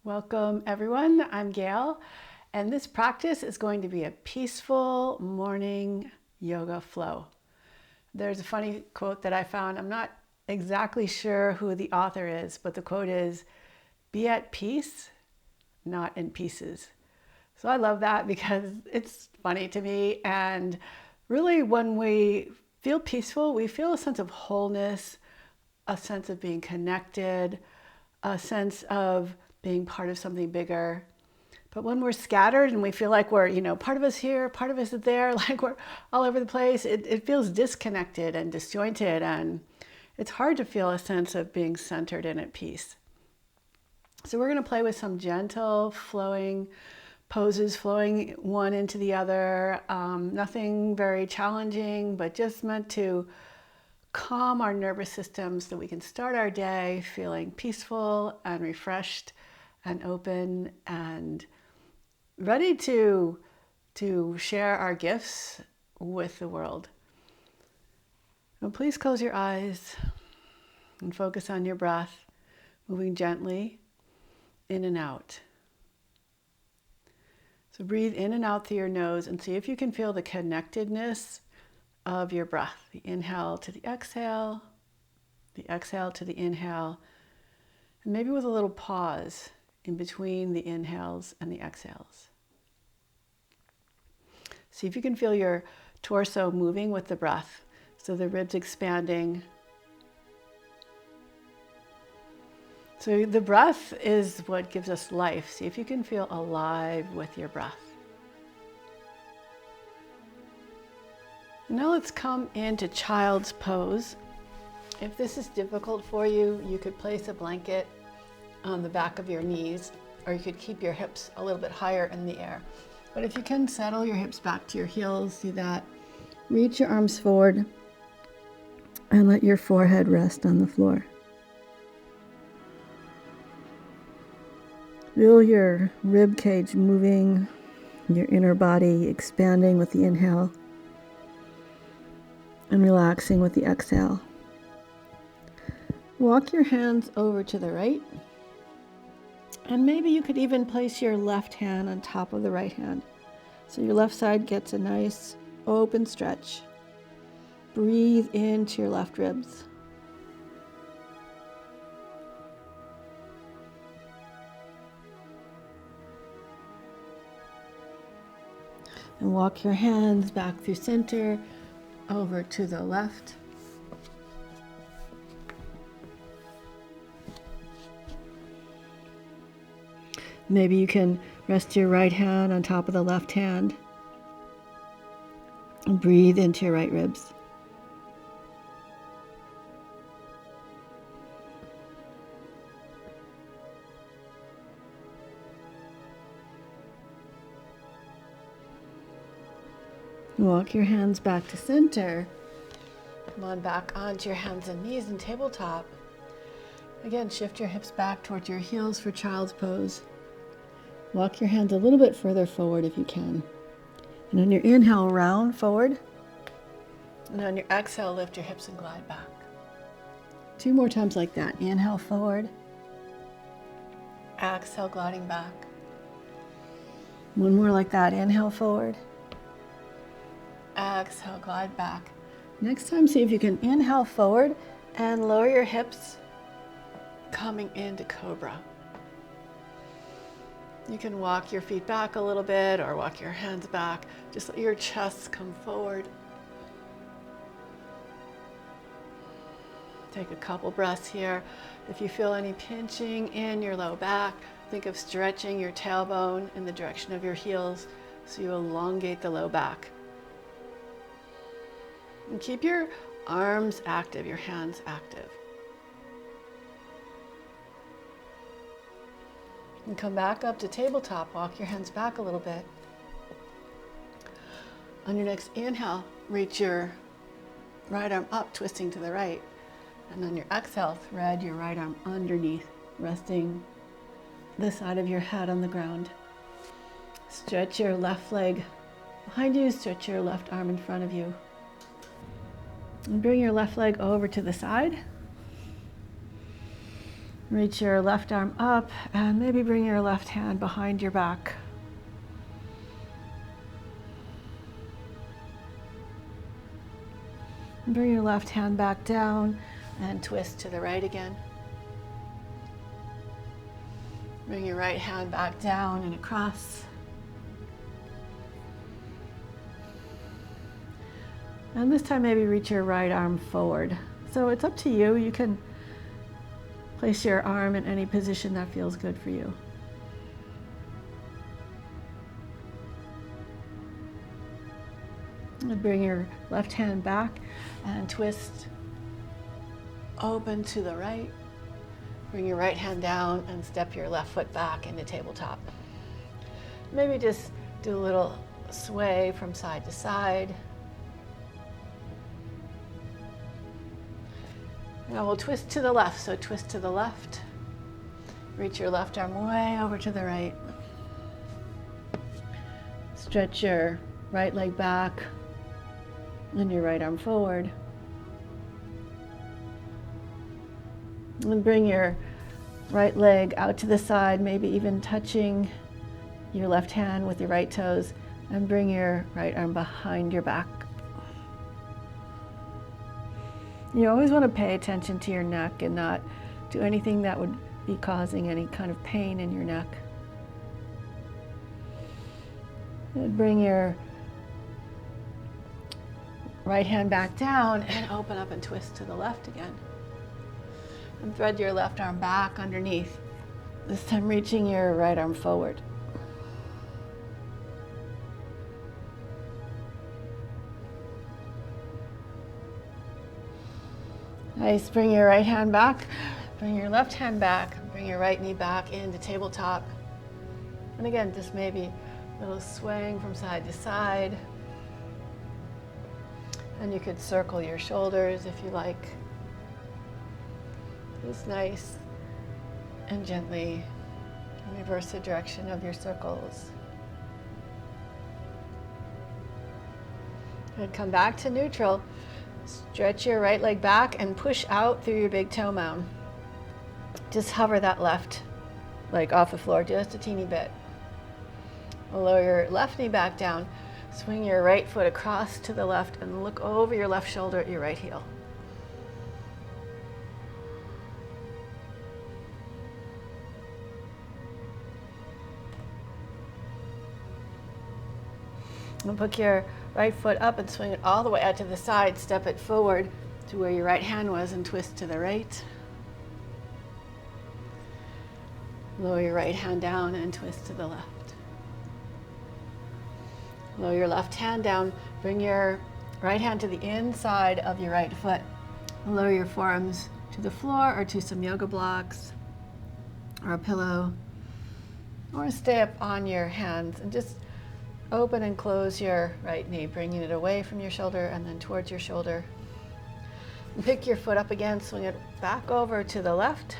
Welcome everyone, I'm Gayle, and this practice is going to be a peaceful morning yoga flow. There's a funny quote that I found. I'm not exactly sure who the author is, but the quote is, "Be at peace, not in pieces." So I love that because it's funny to me, and really when we feel peaceful, we feel a sense of wholeness, a sense of being connected, a sense of being part of something bigger. But when we're scattered and we feel like we're, part of us here, part of us is there, like we're all over the place, it feels disconnected and disjointed, and it's hard to feel a sense of being centered and at peace. So we're going to play with some gentle flowing poses, flowing one into the other. Nothing very challenging, but just meant to calm our nervous system so we can start our day feeling peaceful and refreshed and open and ready to share our gifts with the world. And please close your eyes and focus on your breath, moving gently in and out. So breathe in and out through your nose and see if you can feel the connectedness of your breath. The inhale to the exhale to the inhale, and maybe with a little pause in between the inhales and the exhales. See if you can feel your torso moving with the breath. So the ribs expanding. So the breath is what gives us life. See if you can feel alive with your breath. Now let's come into child's pose. If this is difficult for you, you could place a blanket on the back of your knees, or you could keep your hips a little bit higher in the air. But if you can settle your hips back to your heels, do that. Reach your arms forward and let your forehead rest on the floor. Feel your rib cage moving, your inner body expanding with the inhale and relaxing with the exhale. Walk your hands over to the right, and maybe you could even place your left hand on top of the right hand. So your left side gets a nice open stretch. Breathe into your left ribs. And walk your hands back through center over to the left. Maybe you can rest your right hand on top of the left hand and breathe into your right ribs. Walk your hands back to center. Come on back onto your hands and knees in tabletop. Again, shift your hips back towards your heels for child's pose. Walk your hands a little bit further forward if you can. And on your inhale, round forward. And on your exhale, lift your hips and glide back. 2 more times like that. Inhale forward. Exhale, gliding back. 1 more like that. Inhale forward. Exhale, glide back. Next time, see if you can inhale forward and lower your hips, coming into cobra. You can walk your feet back a little bit or walk your hands back. Just let your chest come forward. Take a couple breaths here. If you feel any pinching in your low back, think of stretching your tailbone in the direction of your heels so you elongate the low back. And keep your arms active, your hands active. And come back up to tabletop. Walk your hands back a little bit. On your next inhale, reach your right arm up, twisting to the right. And on your exhale, thread your right arm underneath, resting the side of your head on the ground. Stretch your left leg behind you, stretch your left arm in front of you. And bring your left leg over to the side. Reach your left arm up and maybe bring your left hand behind your back. Bring your left hand back down and twist to the right again. Bring your right hand back down and across. And this time maybe reach your right arm forward. So it's up to you. You can place your arm in any position that feels good for you. And bring your left hand back and twist open to the right. Bring your right hand down and step your left foot back into tabletop. Maybe just do a little sway from side to side. Now we'll twist to the left, so twist to the left. Reach your left arm way over to the right. Stretch your right leg back and your right arm forward. And bring your right leg out to the side, maybe even touching your left hand with your right toes, and bring your right arm behind your back. You always want to pay attention to your neck and not do anything that would be causing any kind of pain in your neck. And bring your right hand back down and open up and twist to the left again. And thread your left arm back underneath, this time reaching your right arm forward. Nice, bring your right hand back, bring your left hand back, bring your right knee back into tabletop. And again, just maybe a little swaying from side to side. And you could circle your shoulders if you like. Just nice and gently reverse the direction of your circles. And come back to neutral. Stretch your right leg back and push out through your big toe mound. Just hover that left leg off the floor just a teeny bit. Lower your left knee back down. Swing your right foot across to the left and look over your left shoulder at your right heel. And put your right foot up and swing it all the way out to the side. Step it forward to where your right hand was and twist to the right. Lower your right hand down and twist to the left. Lower your left hand down. Bring your right hand to the inside of your right foot. Lower your forearms to the floor or to some yoga blocks or a pillow. Or stay up on your hands and just open and close your right knee, bringing it away from your shoulder and then towards your shoulder. And pick your foot up again, swing it back over to the left.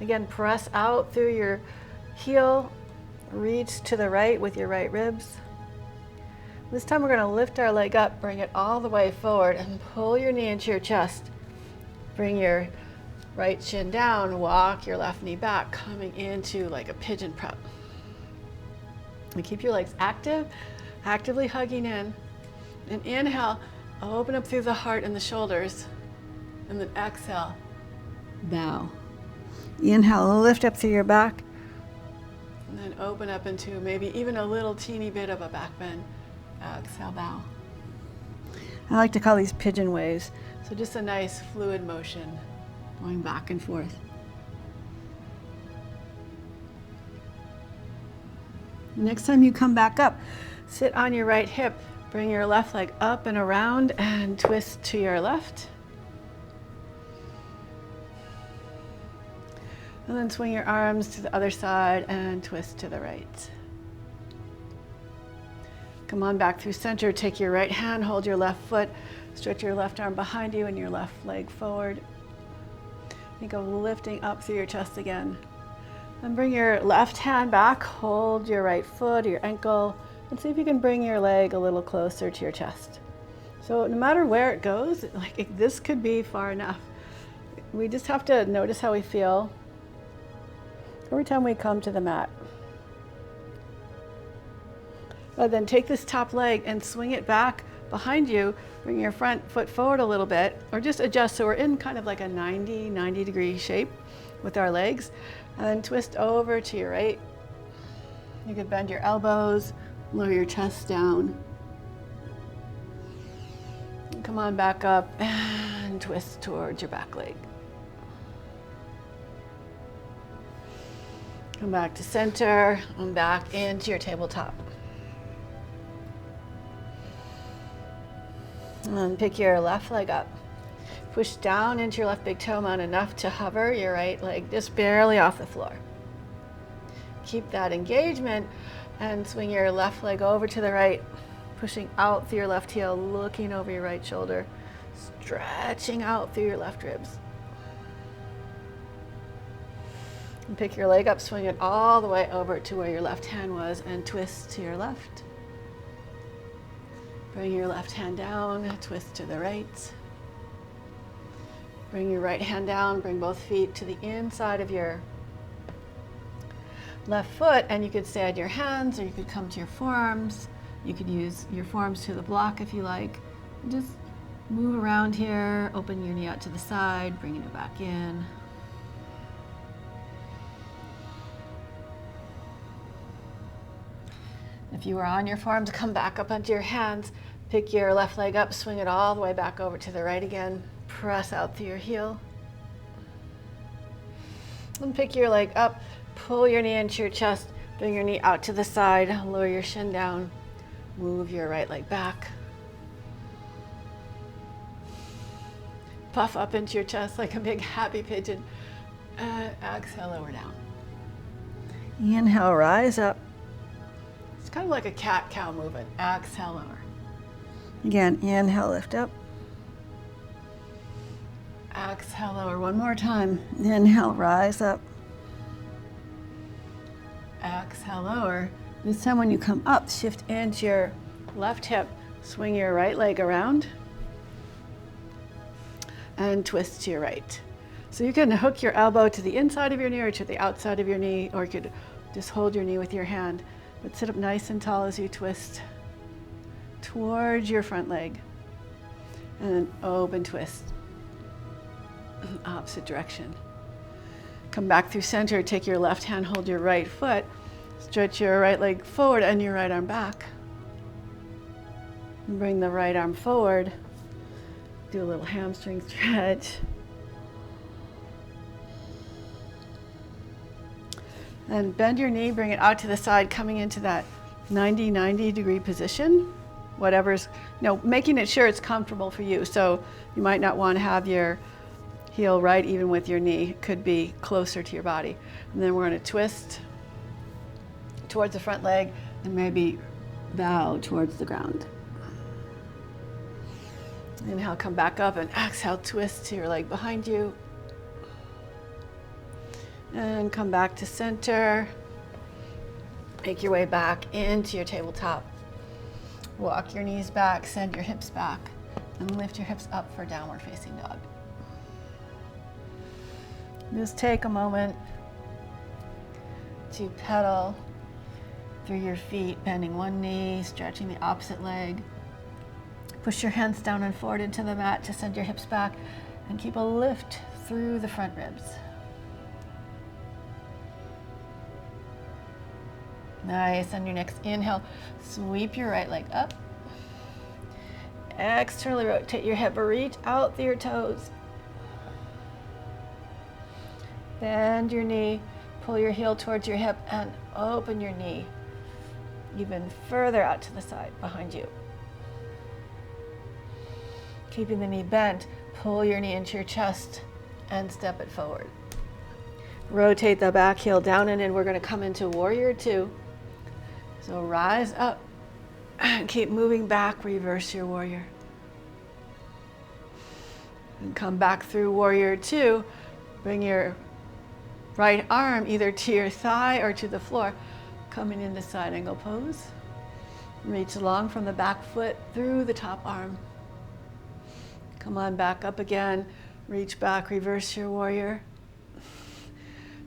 Again, press out through your heel, reach to the right with your right ribs. This time we're going to lift our leg up, bring it all the way forward and pull your knee into your chest. Bring your right shin down, walk your left knee back, coming into like a pigeon prep. And keep your legs active, actively hugging in. And inhale, open up through the heart and the shoulders. And then exhale, bow. Inhale, lift up through your back. And then open up into maybe even a little teeny bit of a back bend. Exhale, bow. I like to call these pigeon waves. So just a nice fluid motion going back and forth. Next time you come back up, sit on your right hip, bring your left leg up and around and twist to your left. And then swing your arms to the other side and twist to the right. Come on back through center, take your right hand, hold your left foot, stretch your left arm behind you and your left leg forward. Think of lifting up through your chest again. And bring your left hand back, hold your right foot or your ankle, and see if you can bring your leg a little closer to your chest. So no matter where it goes, like this could be far enough. We just have to notice how we feel every time we come to the mat. But then take this top leg and swing it back behind you. Bring your front foot forward a little bit, or just adjust so we're in kind of like a 90 degree shape with our legs. And then twist over to your right. You could bend your elbows, lower your chest down. And come on back up and twist towards your back leg. Come back to center and back into your tabletop. And pick your left leg up. Push down into your left big toe mound enough to hover your right leg just barely off the floor. Keep that engagement and swing your left leg over to the right, pushing out through your left heel, looking over your right shoulder, stretching out through your left ribs. And pick your leg up, swing it all the way over to where your left hand was, and twist to your left. Bring your left hand down, twist to the right. Bring your right hand down, bring both feet to the inside of your left foot, and you could stay on your hands, or you could come to your forearms. You could use your forearms to the block if you like. Just move around here, open your knee out to the side, bringing it back in. If you were on your forearms, come back up onto your hands. Pick your left leg up, swing it all the way back over to the right again. Press out through your heel. And pick your leg up, pull your knee into your chest, bring your knee out to the side, lower your shin down, move your right leg back. Puff up into your chest like a big happy pigeon. Exhale, lower down. Inhale, rise up. It's kind of like a cat-cow movement. Exhale, lower. Again, inhale, lift up. Exhale, lower. One more time. Inhale, rise up. Exhale, lower. This time when you come up, shift into your left hip. Swing your right leg around and twist to your right. So you can hook your elbow to the inside of your knee or to the outside of your knee, or you could just hold your knee with your hand. But sit up nice and tall as you twist towards your front leg. And then open twist. Opposite direction. Come back through center, take your left hand, hold your right foot, stretch your right leg forward and your right arm back. And bring the right arm forward. Do a little hamstring stretch. And bend your knee, bring it out to the side, coming into that 90 degree position. Whatever's, making it sure it's comfortable for you. So you might not want to have your heel right even with your knee. It could be closer to your body. And then we're going to twist towards the front leg and maybe bow towards the ground. Inhale, come back up, and exhale, twist to your leg behind you. And come back to center. Make your way back into your tabletop. Walk your knees back, send your hips back, and lift your hips up for downward facing dog. Just take a moment to pedal through your feet, bending one knee, stretching the opposite leg. Push your hands down and forward into the mat to send your hips back, and keep a lift through the front ribs. Nice. On your next inhale, sweep your right leg up. Externally rotate your hip, reach out through your toes. Bend your knee, pull your heel towards your hip, and open your knee even further out to the side behind you. Keeping the knee bent, pull your knee into your chest and step it forward. Rotate the back heel down and in. We're going to come into warrior two. So rise up and keep moving back, reverse your warrior. And come back through warrior two. Bring your right arm either to your thigh or to the floor, coming into side angle pose. Reach along from the back foot through the top arm. Come on back up again. Reach back, reverse your warrior.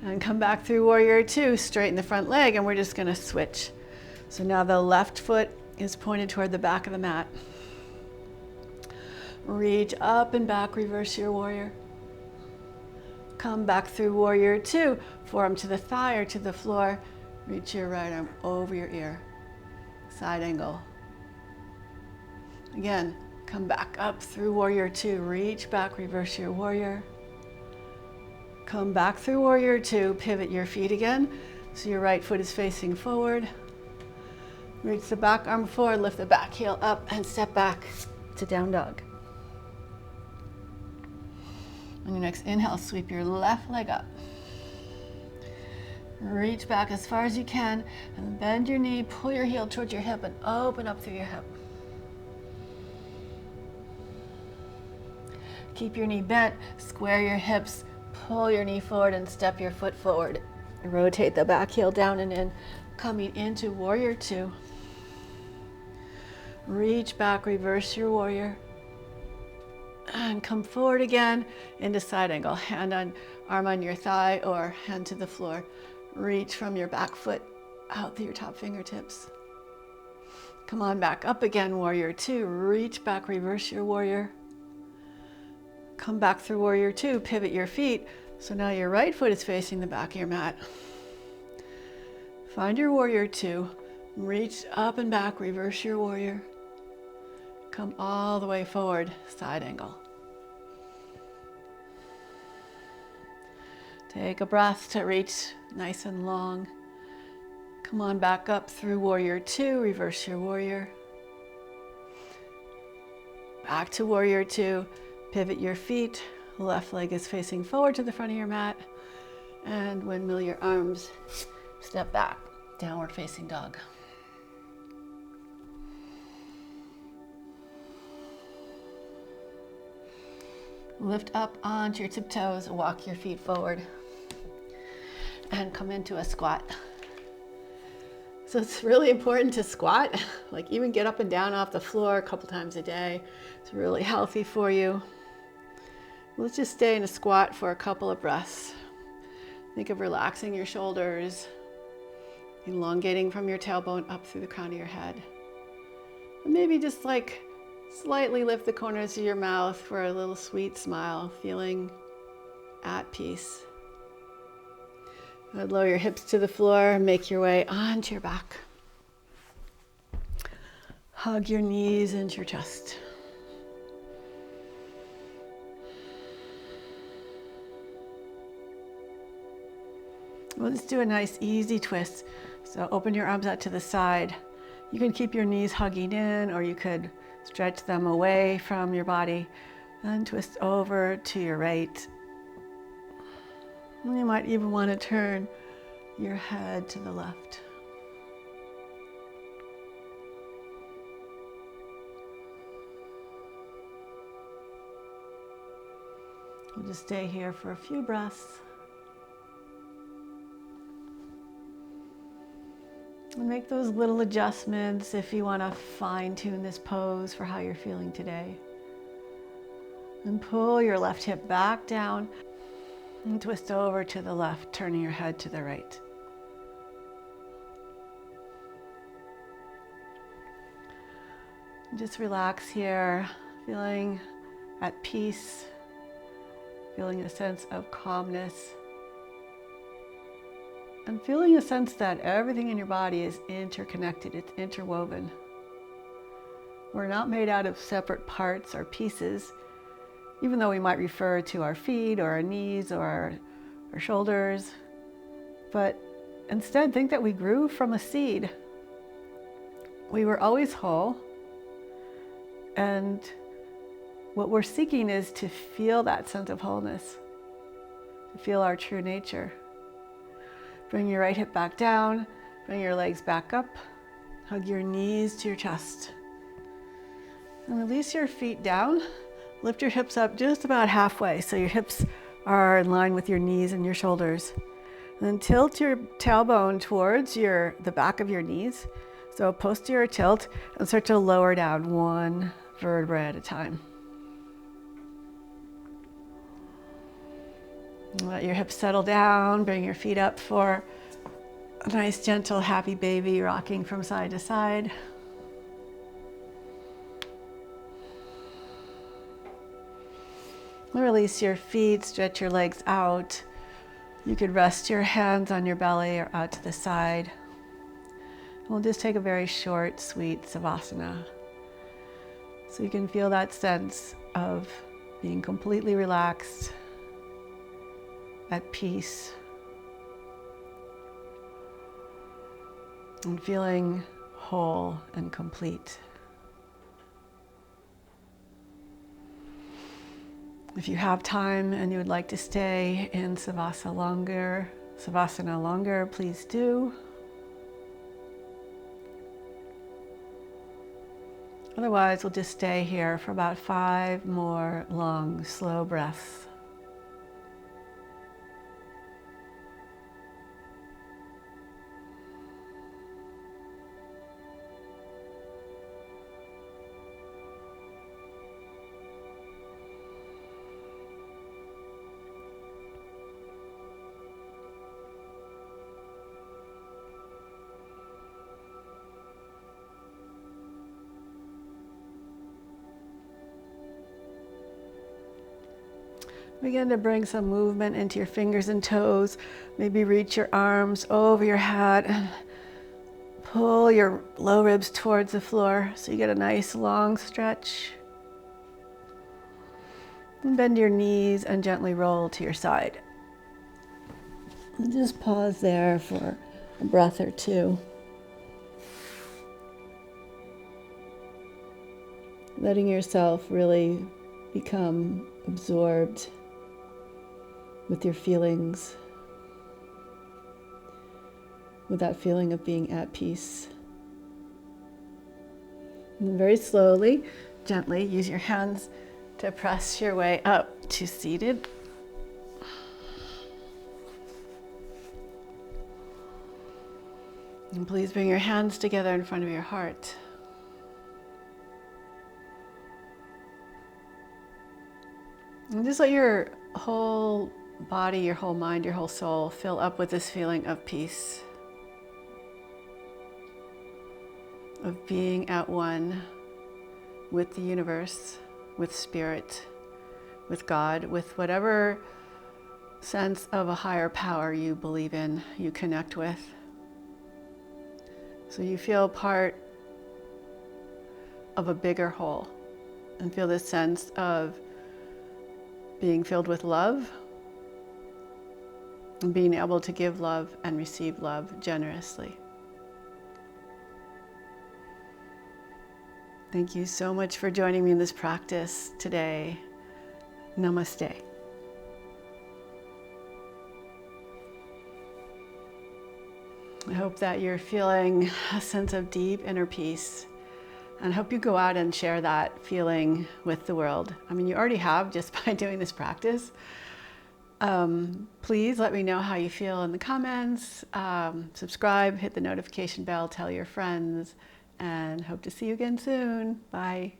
And come back through warrior two, straighten the front leg, and we're just gonna switch. So now the left foot is pointed toward the back of the mat. Reach up and back, reverse your warrior. Come back through warrior two, forearm to the thigh or to the floor. Reach your right arm over your ear. Side angle. Again, come back up through warrior two, reach back, reverse your warrior. Come back through warrior two, pivot your feet again. So your right foot is facing forward. Reach the back arm forward, lift the back heel up and step back to down dog. On your next inhale, sweep your left leg up. Reach back as far as you can and bend your knee, pull your heel towards your hip and open up through your hip. Keep your knee bent, square your hips, pull your knee forward and step your foot forward. Rotate the back heel down and in, coming into warrior two. Reach back, reverse your warrior. And come forward again into side angle. Arm on your thigh or hand to the floor. Reach from your back foot out through your top fingertips. Come on back up again, warrior two. Reach back, reverse your warrior. Come back through warrior two, pivot your feet. So now your right foot is facing the back of your mat. Find your warrior two. Reach up and back, reverse your warrior. Come all the way forward, side angle. Take a breath to reach nice and long. Come on back up through warrior two, reverse your warrior. Back to warrior two, pivot your feet. Left leg is facing forward to the front of your mat. And windmill your arms, step back, downward facing dog. Lift up onto your tiptoes, walk your feet forward, and come into a squat. So it's really important to squat, like even get up and down off the floor a couple times a day. It's really healthy for you. Let's just stay in a squat for a couple of breaths. Think of relaxing your shoulders, elongating from your tailbone up through the crown of your head. And maybe just like slightly lift the corners of your mouth for a little sweet smile, feeling at peace. Lower your hips to the floor and make your way onto your back. Hug your knees into your chest. We'll just do a nice easy twist. So open your arms out to the side. You can keep your knees hugging in, or you could stretch them away from your body and twist over to your right. And you might even want to turn your head to the left. We'll just stay here for a few breaths. And make those little adjustments if you want to fine-tune this pose for how you're feeling today. And pull your left hip back down and twist over to the left, turning your head to the right. Just relax here, feeling at peace, feeling a sense of calmness, and feeling a sense that everything in your body is interconnected, it's interwoven. We're not made out of separate parts or pieces, even though we might refer to our feet or our knees or our shoulders, but instead think that we grew from a seed. We were always whole, and what we're seeking is to feel that sense of wholeness, to feel our true nature. Bring your right hip back down, bring your legs back up, hug your knees to your chest. And release your feet down, lift your hips up just about halfway so your hips are in line with your knees and your shoulders. And then tilt your tailbone towards the back of your knees, so posterior tilt, and start to lower down one vertebra at a time. Let your hips settle down, bring your feet up for a nice, gentle, happy baby, rocking from side to side. Release your feet, stretch your legs out. You could rest your hands on your belly or out to the side. We'll just take a very short, sweet Savasana. So you can feel that sense of being completely relaxed, at peace, and feeling whole and complete. If you have time and you would like to stay in Savasana longer, please do. Otherwise, we'll just stay here for about 5 more long, slow breaths. Begin to bring some movement into your fingers and toes. Maybe reach your arms over your head and pull your low ribs towards the floor so you get a nice long stretch. And bend your knees and gently roll to your side. And just pause there for a breath or two. Letting yourself really become absorbed with your feelings, with that feeling of being at peace. And then very slowly, gently, use your hands to press your way up to seated. And please bring your hands together in front of your heart. And just let your whole body, your whole mind, your whole soul fill up with this feeling of peace, of being at one with the universe, with spirit, with God, with whatever sense of a higher power you believe in, you connect with. So you feel part of a bigger whole and feel this sense of being filled with love and being able to give love and receive love generously. Thank you so much for joining me in this practice today. Namaste. I hope that you're feeling a sense of deep inner peace, and I hope you go out and share that feeling with the world. I mean, you already have just by doing this practice. Please let me know how you feel in the comments. Subscribe, hit the notification bell, tell your friends, and hope to see you again soon. Bye.